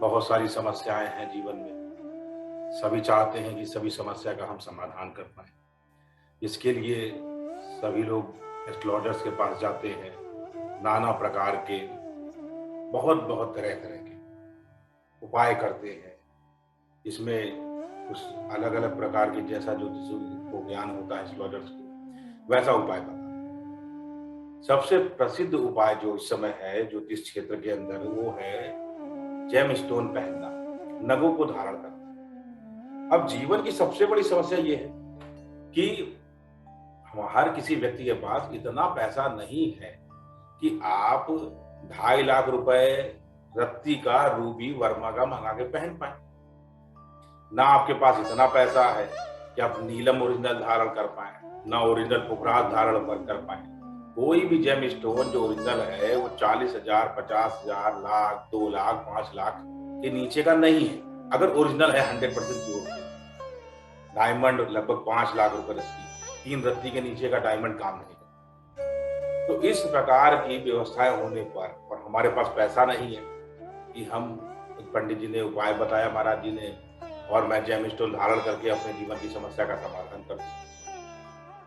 बहुत सारी समस्याएं हैं जीवन में। सभी चाहते हैं कि सभी समस्या का हम समाधान कर पाएं। इसके लिए सभी लोग एस्ट्रोलॉजर्स के पास जाते हैं। नाना प्रकार के बहुत बहुत तरह तरह के उपाय करते हैं। इसमें कुछ अलग अलग प्रकार के, जैसा ज्योतिष को ज्ञान होता है एस्ट्रोलॉजर्स को, वैसा उपाय बताते हैं। सबसे प्रसिद्ध उपाय जो इस समय है ज्योतिष क्षेत्र के अंदर, वो है जेम स्टोन पहनना, नगों को धारण करना। अब जीवन की सबसे बड़ी समस्या ये है कि हर किसी व्यक्ति के पास इतना पैसा नहीं है कि आप 2.5 लाख रुपए रत्ती का रूबी वर्मा का मंगा के पहन पाए। ना आपके पास इतना पैसा है कि आप नीलम ओरिजिनल धारण कर पाए, ना ओरिजिनल पुखराज धारण कर पाए। कोई भी जेम स्टोन जो ओरिजिनल है वो 40,000, 50,000, लाख, 2 लाख, 5 लाख के नीचे का नहीं है। अगर ओरिजिनल है 100% प्योर। डायमंड लगभग 5 लाख रुपए रत्ती, 3 रत्ती के नीचे का डायमंड काम नहीं करता। तो इस प्रकार की व्यवस्थाएं होने पर, और हमारे पास पैसा नहीं है कि हम, पंडित जी ने उपाय बताया महाराज जी ने, और मैं जेम स्टोन धारण करके अपने जीवन की समस्या का समाधान करूं।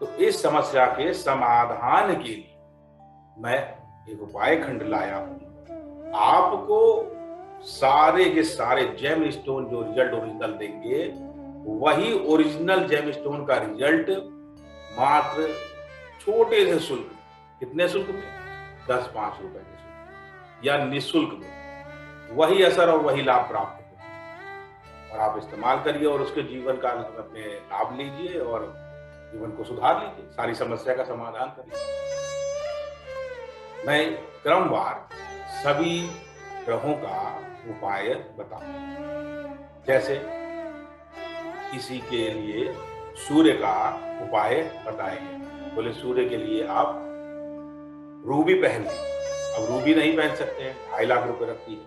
तो इस समस्या के समाधान के लिए मैं एक उपाय खंड लाया हूं। आपको सारे के सारे जेम स्टोन जो रिजल्ट ओरिजिनल देंगे, वही ओरिजिनल जेम स्टोन का रिजल्ट मात्र छोटे से शुल्क, कितने शुल्क में, 10-5 रुपए के शुल्क या निःशुल्क में वही असर और वही लाभ प्राप्त हो। और आप इस्तेमाल करिए और उसके जीवन का अपने लाभ लीजिए और जीवन को सुधार लीजिए, सारी समस्या का समाधान करिए। मैं क्रमवार सभी ग्रहों का उपाय बताऊंगा। जैसे किसी के लिए सूर्य का उपाय बताएंगे। बोले सूर्य के लिए आप रूबी पहन लें। अब रूबी नहीं पहन सकते हैं, 2.5 लाख रुपए रखती है,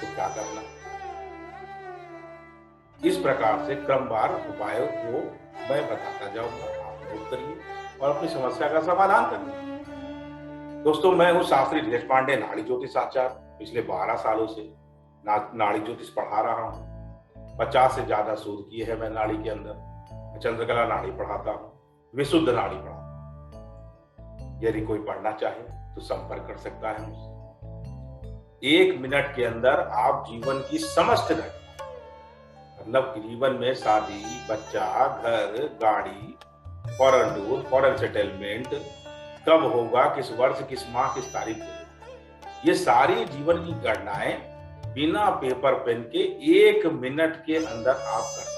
तो क्या करना। इस प्रकार से क्रमवार उपायों को मैं बताता जाऊंगा, आप नोट करिए और अपनी समस्या का समाधान करिए। दोस्तों, मैं हूँ शास्त्री धीरज पांडे, नाड़ी ज्योतिष आचार्य। पिछले 12 सालों से नाड़ी ज्योतिष पढ़ा रहा हूँ। 50 से ज्यादा शोध किए हैं मैं नाड़ी के अंदर। चंद्रकला नाड़ी पढ़ाता हूँ, विशुद्ध नाड़ी पढ़ाता हूँ। यदि कोई पढ़ना चाहे तो संपर्क कर सकता है मुझसे। 1 मिनट के अंदर आप जीवन की समस्त घटना, मतलब जीवन में शादी, बच्चा, घर, गाड़ी, फॉरेन टूर, फॉरेन सेटलमेंट, कब होगा, किस वर्ष, किस माह, किस तारीख को, ये सारी जीवन की गणनाएं बिना पेपर पेन के 1 मिनट के अंदर आप कर सकते।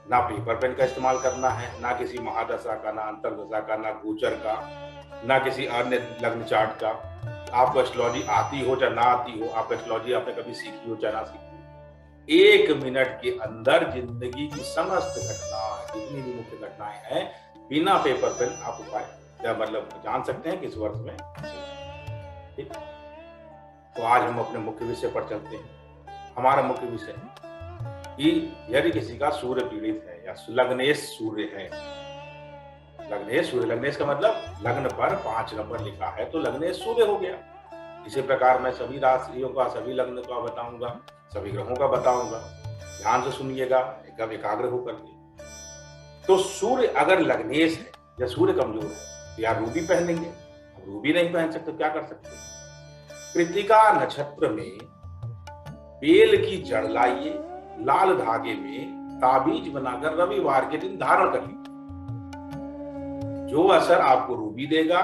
ना पेपर पेन का इस्तेमाल करना है, ना किसी महादशा का, ना अंतरदशा का, ना गोचर का, ना किसी अन्य लग्न चार्ट का। आपको एस्ट्रोलॉजी आती हो चाहे ना आती हो, आप एस्ट्रोलॉजी आपने कभी सीखी हो चाहे ना सीखी हो, 1 मिनट के अंदर जिंदगी की समस्त घटना, जितनी भी मुख्य घटनाएं हैं, बिना पेपर पेन आप उपाय मतलब जान सकते हैं किस वर्ष में। ठीक, तो आज हम अपने मुख्य विषय पर चलते हैं। हमारा मुख्य विषय है कि यदि किसी का सूर्य पीड़ित है या लग्नेश सूर्य है, लग्नेश सूर्य, लग्नेश का मतलब लग्न पर 5 नंबर लिखा है तो लग्नेश सूर्य हो गया। इसी प्रकार मैं सभी राशियों का, सभी लग्न का बताऊंगा, सभी ग्रहों का बताऊंगा। ध्यान से सुनिएगा, एकदम एकाग्र होकर के। तो सूर्य अगर लग्नेश है या सूर्य कमजोर है तो या रूबी पहन लेंगे। अब रूबी नहीं पहन सकते, क्या कर सकते। कृत्तिका नक्षत्र में बेल की जड़ लाइए, लाल धागे में ताबीज बनाकर रविवार के दिन धारण कर लीजिए। जो असर आपको रूबी देगा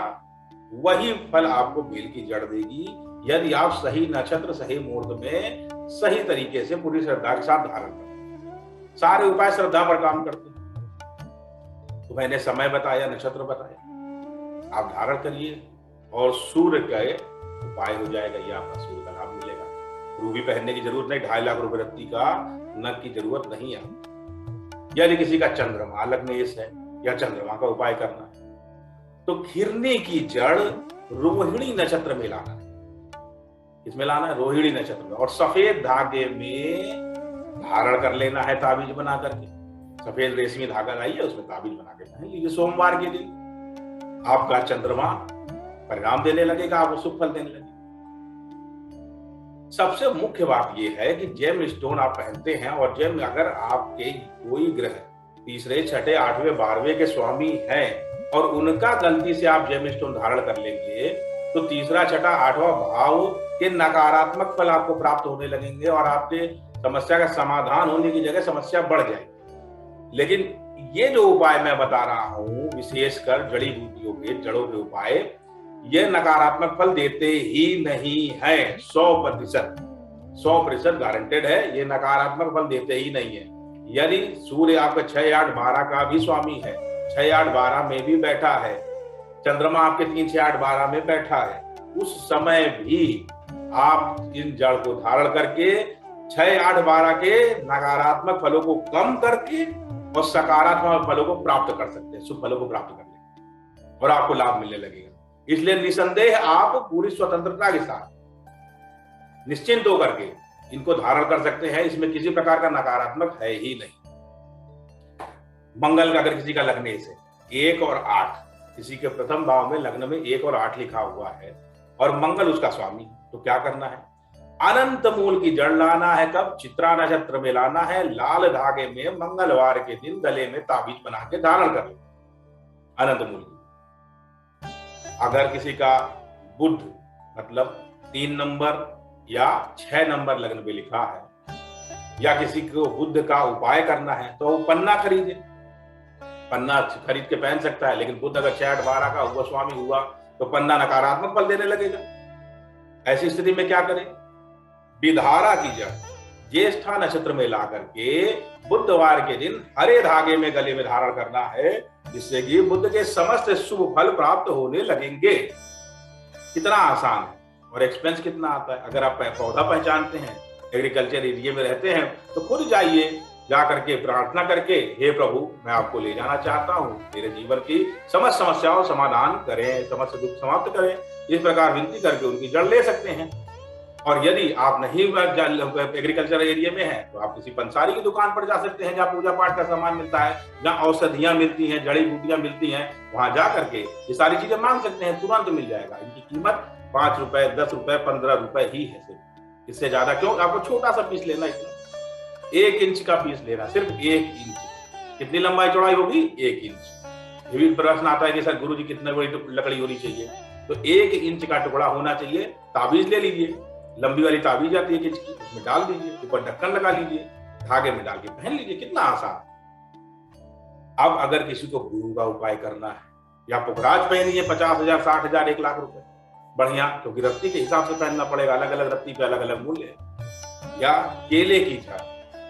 वही फल आपको बेल की जड़ देगी, यदि आप सही नक्षत्र, सही मुहूर्त में, सही तरीके से पूरी श्रद्धा के साथ धारण करें। सारे उपाय श्रद्धा पर काम करते हैं। तो मैंने समय बताया, नक्षत्र बताया, आप धारण करिए और सूर्य का उपाय हो जाएगा। ये आपका सूर्य का लाभ मिलेगा। रूबी पहनने की जरूरत नहीं, 2.5 लाख रुपए रत्ती का नग की जरूरत नहीं है। यदि किसी का चंद्रमा लग्नेश है या चंद्रमा का उपाय करना है तो खिरनी की जड़ रोहिणी नक्षत्र में लाना है। किसमें लाना है? रोहिणी नक्षत्र में। और सफेद धागे में धारण कर लेना है ताबीज बना करके। सफेद रेशमी धागा लाइए, उसमें ताबीज बना के पहन लीजिए। सोमवार के दिन आपका चंद्रमा परिणाम देने लगेगा, आपको सुख फल देने लगेगा। सबसे मुख्य बात यह है कि जेम स्टोन आप पहनते हैं और जेम अगर आपके कोई ग्रह तीसरे, छठे, 8वें, 12वें के स्वामी हैं और उनका गलती से आप जेम स्टोन धारण कर लेंगे तो तीसरा, छठा, 8वां भाव के नकारात्मक फल आपको प्राप्त होने लगेंगे और आपके समस्या का समाधान होने की जगह समस्या बढ़ जाएगी। लेकिन ये जो उपाय मैं बता रहा हूं, विशेषकर जड़ी बूटियों के, जड़ों के उपाय, ये नकारात्मक फल देते ही नहीं है। 100% गारंटेड है, ये नकारात्मक फल देते ही नहीं है। यदि सूर्य आपका 6, 8, 12 का भी स्वामी है, 6, 8, 12 में भी बैठा है, चंद्रमा आपके 3, 6, 8, 12 में बैठा है, उस समय भी आप इन जड़ को धारण करके 6, 8, 12 के नकारात्मक फलों को कम करके और सकारात्मक फलों को प्राप्त कर सकते हैं, शुभ फलों को प्राप्त कर लेंगे और आपको लाभ मिलने लगेगा। इसलिए निसंदेह आप पूरी स्वतंत्रता के साथ निश्चिंत होकर के इनको धारण कर सकते हैं। इसमें किसी प्रकार का नकारात्मक है ही नहीं। मंगल का अगर किसी का लग्न से 1 और 8, किसी के प्रथम भाव में लग्न में 1 और 8 लिखा हुआ है और मंगल उसका स्वामी, तो क्या करना है? अनंत मूल की जड़ लाना है। कब? चित्रा नक्षत्र में लाना है। लाल धागे में मंगलवार के दिन गले में ताबीज बना के धारण कर लेना अनंत मूल की। अगर किसी का बुध मतलब 3 नंबर या 6 नंबर लग्न पे लिखा है या किसी को बुध का उपाय करना है तो वो पन्ना खरीदे, पन्ना खरीद के पहन सकता है। लेकिन बुध अगर 6, 8, 12 का हुआ स्वामी हुआ तो पन्ना नकारात्मक फल देने लगेगा। ऐसी स्थिति में क्या करें? विधारा की जड़ ज्येष्ठा नक्षत्र में ला करके बुधवार के दिन हरे धागे में गले में धारण करना है, जिससे कि बुध के समस्त शुभ फल प्राप्त होने लगेंगे। कितना आसान है और एक्सपेंस कितना आता है। अगर आप पौधा पहचानते हैं, एग्रीकल्चर एरिया में रहते हैं, तो खुद जाइए, जा करके प्रार्थना करके, हे प्रभु मैं आपको ले जाना चाहता हूँ, मेरे जीवन की समस्त समस्याओं समाधान करें, समस्त दुख समाप्त करें। इस प्रकार विनती करके उनकी जड़ ले सकते हैं। और यदि आप नहीं एग्रीकल्चर एरिया में हैं तो आप किसी पंसारी की दुकान पर जा सकते हैं, जहाँ पूजा पाठ का सामान मिलता है, जहाँ औषधियां मिलती हैं, जड़ी बूटियां मिलती हैं, वहां जा करके ये सारी चीजें मांग सकते हैं, तुरंत मिल जाएगा। इनकी कीमत 5 रुपए, 10 रुपए, 15 रुपए ही है सिर्फ, इससे ज्यादा क्यों। आपको छोटा सा पीस लेना, इतना 1 इंच का पीस लेना, सिर्फ 1 इंच। कितनी लंबाई चौड़ाई होगी? 1 इंच। ये भी प्रश्न आता है कि सर गुरुजी कितने बड़ी लकड़ी होनी चाहिए, तो 1 इंच का टुकड़ा होना चाहिए। ताबीज ले लीजिए, लंबी वाली ताबीज आती है, उसमें डाल दीजिए, ऊपर ढक्कन लगा लीजिए, धागे में डाल के पहन लीजिए। कितना आसान। अब अगर किसी को गुरु का उपाय करना है या पुखराज पहनी है 50,000, 60,000, 1 लाख रुपए, बढ़िया, क्योंकि रत्ती के हिसाब से पहनना पड़ेगा, अलग अलग रत्ती पे अलग अलग मूल्य है। या केले की जड़,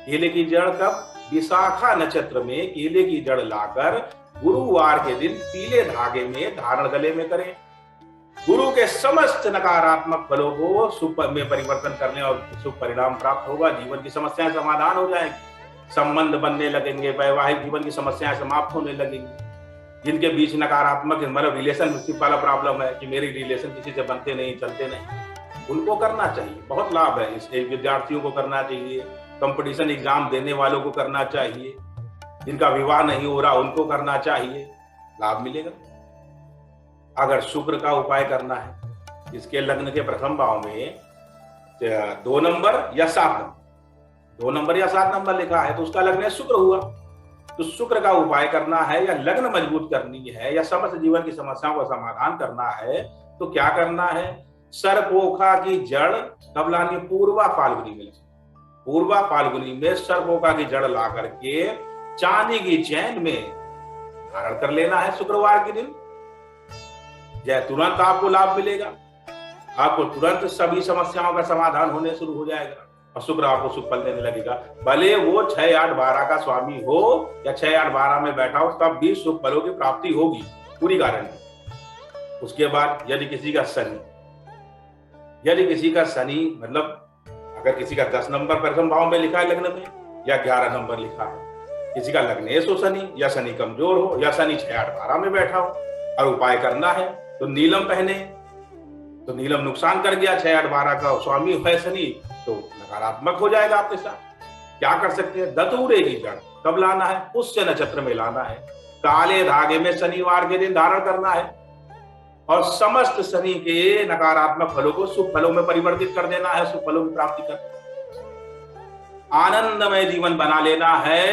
केले की जड़ कब? विशाखा नक्षत्र में केले की जड़ लाकर गुरुवार के दिन पीले धागे में धारण गले में करें। गुरु के समस्त नकारात्मक फलों को शुभ में परिवर्तन करने और शुभ परिणाम प्राप्त होगा। जीवन की समस्याएं समाधान हो जाएंगी, संबंध बनने लगेंगे, वैवाहिक जीवन की समस्याएं समाप्त होने लगेंगी। जिनके बीच नकारात्मक मतलब रिलेशनशिप वाला प्रॉब्लम है कि मेरी रिलेशन किसी से बनते नहीं, चलते नहीं, उनको करना चाहिए। बहुत लाभ है। इस विद्यार्थियों को करना चाहिए, कंपटीशन एग्जाम देने वालों को करना चाहिए, जिनका विवाह नहीं हो रहा उनको करना चाहिए, लाभ मिलेगा। अगर शुक्र का उपाय करना है, इसके लग्न के प्रथम भाव में 2 नंबर या 7 नंबर, 2 नंबर या 7 नंबर लिखा है तो उसका लग्न शुक्र हुआ। तो शुक्र का उपाय करना है या लग्न मजबूत करनी है या समस्त जीवन की समस्याओं का समाधान करना है तो क्या करना है? सरपोखा की जड़ कब लानी? पूर्वा फाल्गुनी में। पूर्वा फाल्गुनी में सरपोखा की जड़ ला करके चांदी की चैन में धारण कर लेना है शुक्रवार के दिन। तुरंत आपको लाभ मिलेगा, आपको तुरंत सभी समस्याओं का समाधान होने शुरू हो जाएगा और शुक्र आपको शुभ फल देने लगेगा। भले वो 6, 8, 12 का स्वामी हो या 6, 8, 12 में बैठा हो, तब भी शुभ फलों की प्राप्ति होगी, पूरी गारंटी। उसके बाद यदि किसी का शनि मतलब अगर किसी का 10 नंबर प्रथम भाव में लिखा है लग्न में या 11 नंबर लिखा है, किसी का लग्नेश हो शनि या शनि कमजोर हो या शनि 6, 8, 12 में बैठा हो और उपाय करना है तो नीलम पहने। तो नीलम नुकसान कर गया, 6, 8, 12 का स्वामी है शनि, तो नकारात्मक हो जाएगा आपके साथ। क्या कर सकते हैं? धतूरे की जड़ कब लाना है? पुष्य नक्षत्र में लाना है। काले धागे में शनिवार के दिन धारण करना है और समस्त शनि के नकारात्मक फलों को शुभ फलों में परिवर्तित कर देना है, शुभ फलों की प्राप्ति कर, आनंदमय जीवन बना लेना है।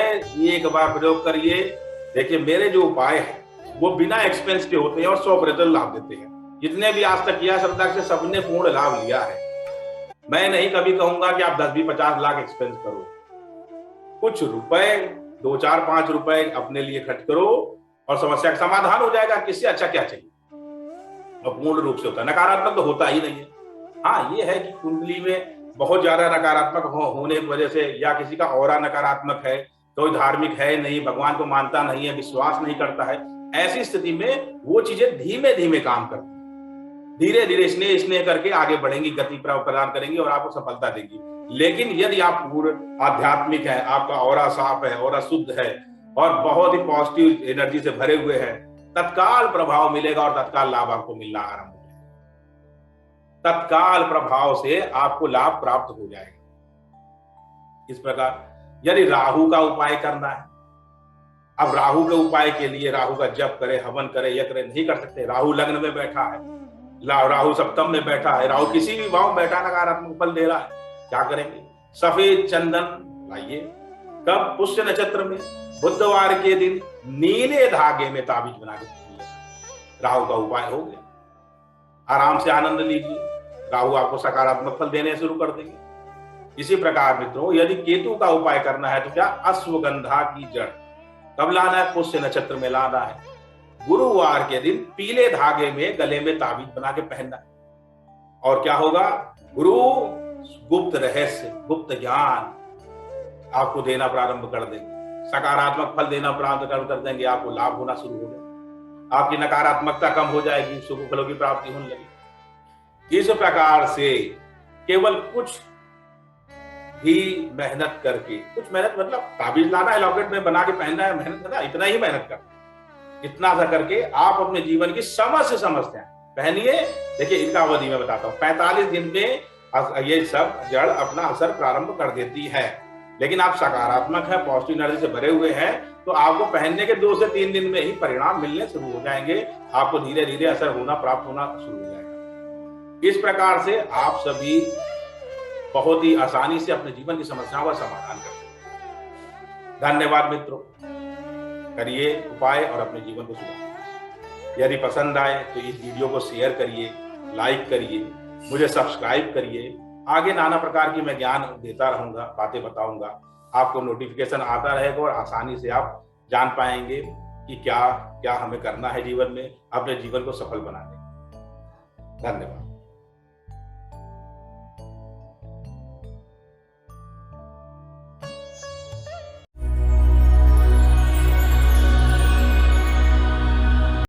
एक बार प्रयोग करिए, देखिए मेरे जो उपाय है वो बिना एक्सपेंस के होते हैं और 100% लाभ देते हैं। जितने भी आज तक किया श्रद्धा से सबने पूर्ण लाभ लिया है। मैं नहीं कभी कहूंगा कि आप 10, 20, 50 लाख एक्सपेंस करो, कुछ रुपए 2, 4, 5 रुपए अपने लिए खर्च करो और समस्या का समाधान हो जाएगा। किससे अच्छा क्या चाहिए? और पूर्ण रूप से होता है, नकारात्मक तो होता ही नहीं है। हाँ, ये है कि कुंडली में बहुत ज्यादा नकारात्मक होने की वजह से, या किसी का ऑरा नकारात्मक है, कोई धार्मिक है नहीं, भगवान को मानता नहीं है, विश्वास नहीं करता है, ऐसी स्थिति में वो चीजें धीमे धीमे काम करती है, धीरे धीरे स्नेह स्नेह करके आगे बढ़ेंगी, गति प्रदान करेंगी और आपको सफलता देगी। लेकिन यदि आप पूर्ण आध्यात्मिक है, आपका ऑरा साफ है, ऑरा शुद्ध है और बहुत ही पॉजिटिव एनर्जी से भरे हुए हैं, तत्काल प्रभाव मिलेगा और तत्काल लाभ आपको मिलना आरंभ हो जाएगा। तत्काल प्रभाव से आपको लाभ प्राप्त हो जाएगा। इस प्रकार यदि राहु का उपाय करना है, अब राहु के उपाय के लिए राहु का जप करे, हवन करे, यज्ञ करे, नहीं कर सकते। राहु लग्न में बैठा है, राहु सप्तम में बैठा है, राहु किसी भी भाव में बैठा नकारात्मक फल दे रहा है, क्या करेंगे? सफेद चंदन लाइए, कब? पुष्य नक्षत्र में बुधवार के दिन नीले धागे में ताबीज बना के राहु का उपाय हो गया। आराम से आनंद लीजिए, राहु आपको सकारात्मक फल देने शुरू कर देंगे। इसी प्रकार मित्रों, यदि केतु का उपाय करना है तो क्या? अश्वगंधा की जड़ कब लाना है? पुष्य नक्षत्र में लाना है। गुरुवार के दिन पीले धागे में गले में ताबीज बना के पहनना है। और क्या होगा? गुरु गुप्त रहस्य, गुप्त ज्ञान आपको देना प्रारंभ कर देंगे, सकारात्मक फल देना प्रारंभ कर देंगे, आपको लाभ होना शुरू हो जाएगा, आपकी नकारात्मकता कम हो जाएगी, शुभ फलों की प्राप्ति होने लगेगी। इस प्रकार से केवल कुछ भी मेहनत करके, कुछ मेहनत मतलब ताबीज लाना है, लॉकेट में बना के पहनना है, मेहनत करना, इतना ही मेहनत करना, इतना सा करके आप अपने जीवन की समस्त समस्याएं पहनिए। देखिए इनका अवधि में बताता हूँ, 45 दिन में ये सब जड़ अपना असर प्रारंभ कर देती है। लेकिन आप सकारात्मक है, पॉजिटिव एनर्जी से भरे हुए हैं, तो आपको पहनने के 2 से 3 दिन में ही परिणाम मिलने शुरू हो जाएंगे, आपको धीरे धीरे असर होना, प्राप्त होना शुरू हो जाएगा। इस प्रकार से आप सभी बहुत ही आसानी से अपने जीवन की समस्याओं का समाधान कर सकते हैं। धन्यवाद मित्रों, करिए उपाय और अपने जीवन को सुधारिए। यदि पसंद आए तो इस वीडियो को शेयर करिए, लाइक करिए, मुझे सब्सक्राइब करिए। आगे नाना प्रकार की मैं ज्ञान देता रहूंगा, बातें बताऊंगा, आपको नोटिफिकेशन आता रहेगा और आसानी से आप जान पाएंगे कि क्या क्या हमें करना है जीवन में, अपने जीवन को सफल बनाने। धन्यवाद।